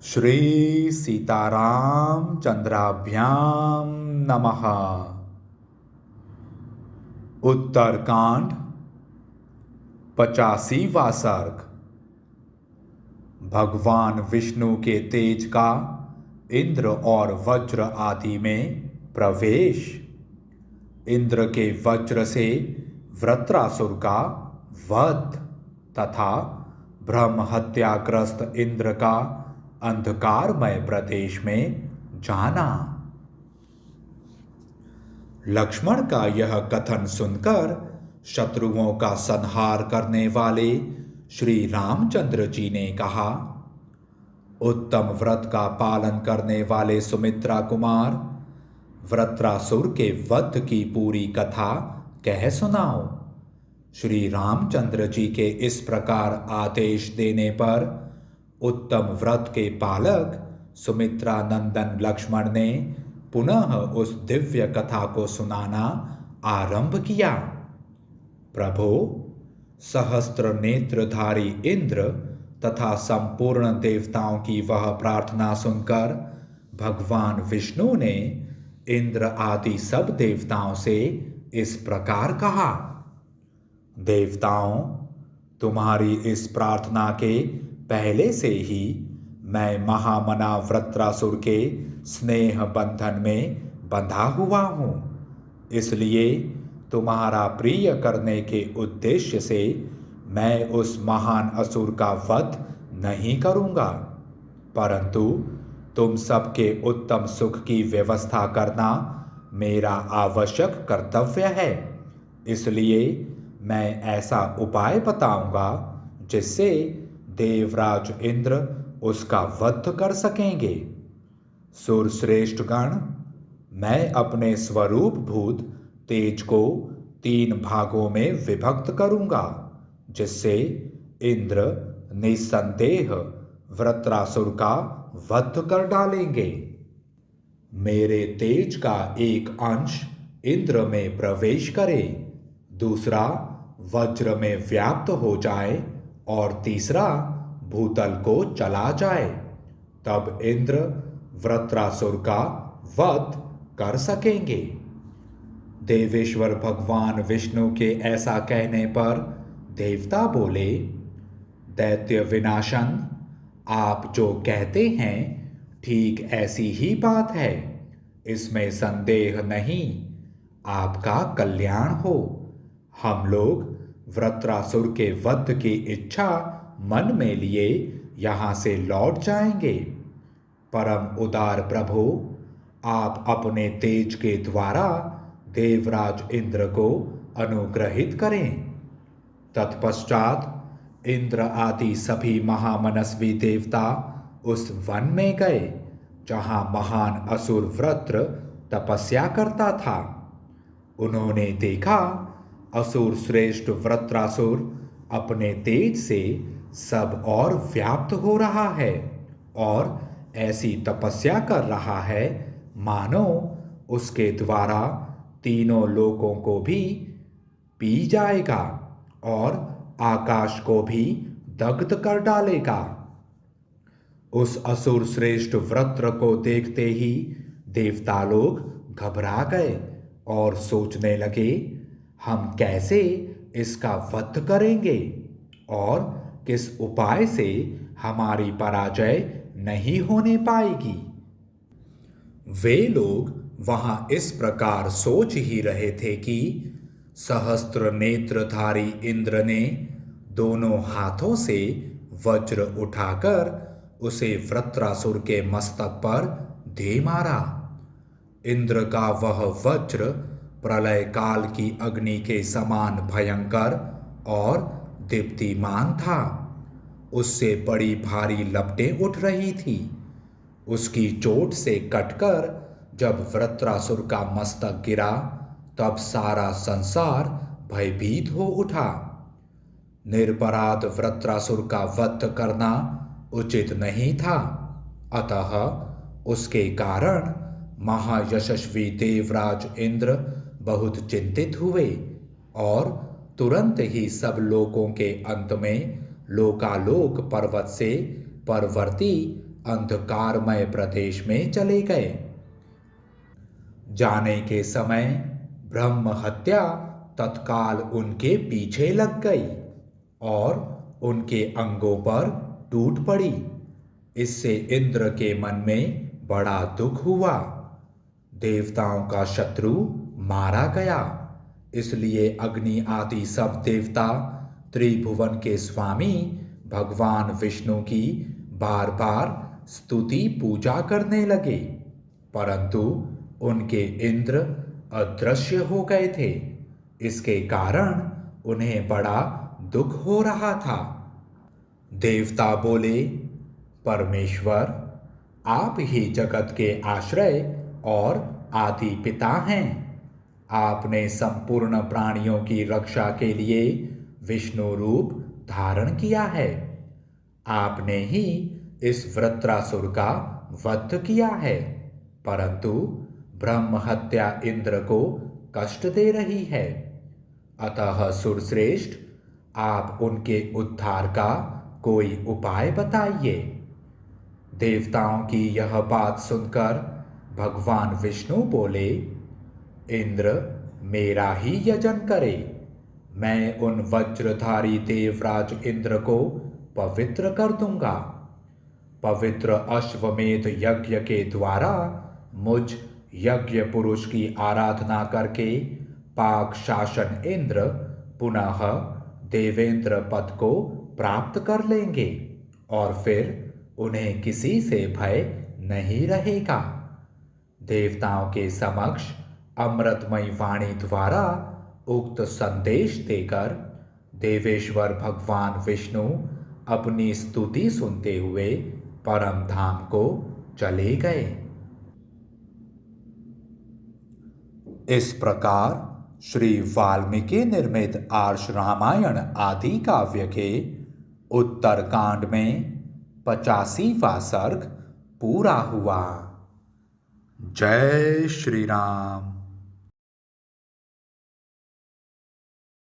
श्री सीताराम चंद्राभ्याम नमः। उत्तरकांड 85वां सर्ग। भगवान विष्णु के तेज का इंद्र और वज्र आदि में प्रवेश। इंद्र के वज्र से वृत्रासुर का वध तथा ब्रह्म हत्याग्रस्त इंद्र का अंधकारमय प्रदेश में जाना। लक्ष्मण का यह कथन सुनकर शत्रुओं का संहार करने वाले श्री रामचंद्र जी ने कहा, उत्तम व्रत का पालन करने वाले सुमित्रा कुमार, वृत्रासुर के वध की पूरी कथा कह सुनाओ। श्री रामचंद्र जी के इस प्रकार आदेश देने पर उत्तम व्रत के पालक सुमित्रा नंदन लक्ष्मण ने पुनः उस दिव्य कथा को सुनाना आरंभ किया। प्रभो, सहस्त्र नेत्रधारी इंद्र तथा संपूर्ण देवताओं की वह प्रार्थना सुनकर भगवान विष्णु ने इंद्र आदि सब देवताओं से इस प्रकार कहा, देवताओं, तुम्हारी इस प्रार्थना के पहले से ही मैं महामना वृत्रासुर के स्नेह बंधन में बंधा हुआ हूँ। इसलिए तुम्हारा प्रिय करने के उद्देश्य से मैं उस महान असुर का वध नहीं करूँगा, परंतु तुम सबके उत्तम सुख की व्यवस्था करना मेरा आवश्यक कर्तव्य है। इसलिए मैं ऐसा उपाय बताऊंगा जिससे देवराज इंद्र उसका वध कर सकेंगे। सुरश्रेष्ठ गण, मैं अपने स्वरूप भूत तेज को 3 भागों में विभक्त करूंगा, जिससे इंद्र निस्संदेह वृत्रासुर का वध कर डालेंगे। मेरे तेज का एक अंश इंद्र में प्रवेश करे, दूसरा वज्र में व्याप्त हो जाए और तीसरा भूतल को चला जाए, तब इंद्र वृत्रासुर का वध कर सकेंगे। देवेश्वर भगवान विष्णु के ऐसा कहने पर देवता बोले, दैत्य विनाशन, आप जो कहते हैं ठीक ऐसी ही बात है, इसमें संदेह नहीं। आपका कल्याण हो। हम लोग वृत्रासुर के वध की इच्छा मन में लिए यहाँ से लौट जाएंगे। परम उदार प्रभु, आप अपने तेज के द्वारा देवराज इंद्र को अनुग्रहित करें। तत्पश्चात इंद्र आदि सभी महामनस्वी देवता उस वन में गए जहाँ महान असुर वृत्र तपस्या करता था। उन्होंने देखा असुर श्रेष्ठ वृत्रासुर अपने तेज से सब और व्याप्त हो रहा है और ऐसी तपस्या कर रहा है मानो उसके द्वारा तीनों लोकों को भी पी जाएगा और आकाश को भी दग्ध कर डालेगा। उस असुर श्रेष्ठ वृत्र को देखते ही देवता लोग घबरा गए और सोचने लगे, हम कैसे इसका वध करेंगे और किस उपाय से हमारी पराजय नहीं होने पाएगी। वे लोग वहां इस प्रकार सोच ही रहे थे कि सहस्त्र नेत्रधारी इंद्र ने दोनों हाथों से वज्र उठाकर उसे वृत्रासुर के मस्तक पर दे मारा। इंद्र का वह वज्र प्रलय काल की अग्नि के समान भयंकर और दीप्तिमान था। उससे बड़ी भारी लपटें उठ रही थी। उसकी चोट से कटकर जब वृत्रासुर का मस्तक गिरा, तब सारा संसार भयभीत हो उठा। निरपराध वृत्रासुर का वध करना उचित नहीं था, अतः उसके कारण महायशस्वी देवराज इंद्र बहुत चिंतित हुए और तुरंत ही सब लोकों के अंत में लोकालोक पर्वत से परवर्ती अंधकारमय प्रदेश में चले गए। जाने के समय ब्रह्म हत्या तत्काल उनके पीछे लग गई और उनके अंगों पर टूट पड़ी। इससे इंद्र के मन में बड़ा दुख हुआ। देवताओं का शत्रु मारा गया, इसलिए अग्नि आदि सब देवता त्रिभुवन के स्वामी भगवान विष्णु की बार बार स्तुति पूजा करने लगे, परंतु उनके इंद्र अदृश्य हो गए थे। इसके कारण उन्हें बड़ा दुख हो रहा था। देवता बोले, परमेश्वर, आप ही जगत के आश्रय और आदि पिता हैं। आपने संपूर्ण प्राणियों की रक्षा के लिए विष्णु रूप धारण किया है। आपने ही इस वृत्रासुर का वध किया है, परंतु ब्रह्म हत्या इंद्र को कष्ट दे रही है। अतः सुरश्रेष्ठ, आप उनके उद्धार का कोई उपाय बताइए। देवताओं की यह बात सुनकर भगवान विष्णु बोले, इंद्र मेरा ही यजन करे। मैं उन वज्रधारी देवराज इंद्र को पवित्र कर दूंगा। पवित्र अश्वमेध यज्ञ के द्वारा मुझ यज्ञ पुरुष की आराधना करके पाक शासन इंद्र पुनः देवेंद्र पद को प्राप्त कर लेंगे और फिर उन्हें किसी से भय नहीं रहेगा। देवताओं के समक्ष अमृतमयी वाणी द्वारा उक्त संदेश देकर देवेश्वर भगवान विष्णु अपनी स्तुति सुनते हुए परम धाम को चले गए। इस प्रकार श्री वाल्मीकि निर्मित आर्ष रामायण आदि काव्य के उत्तर कांड में 85वां सर्ग पूरा हुआ। जय श्री राम।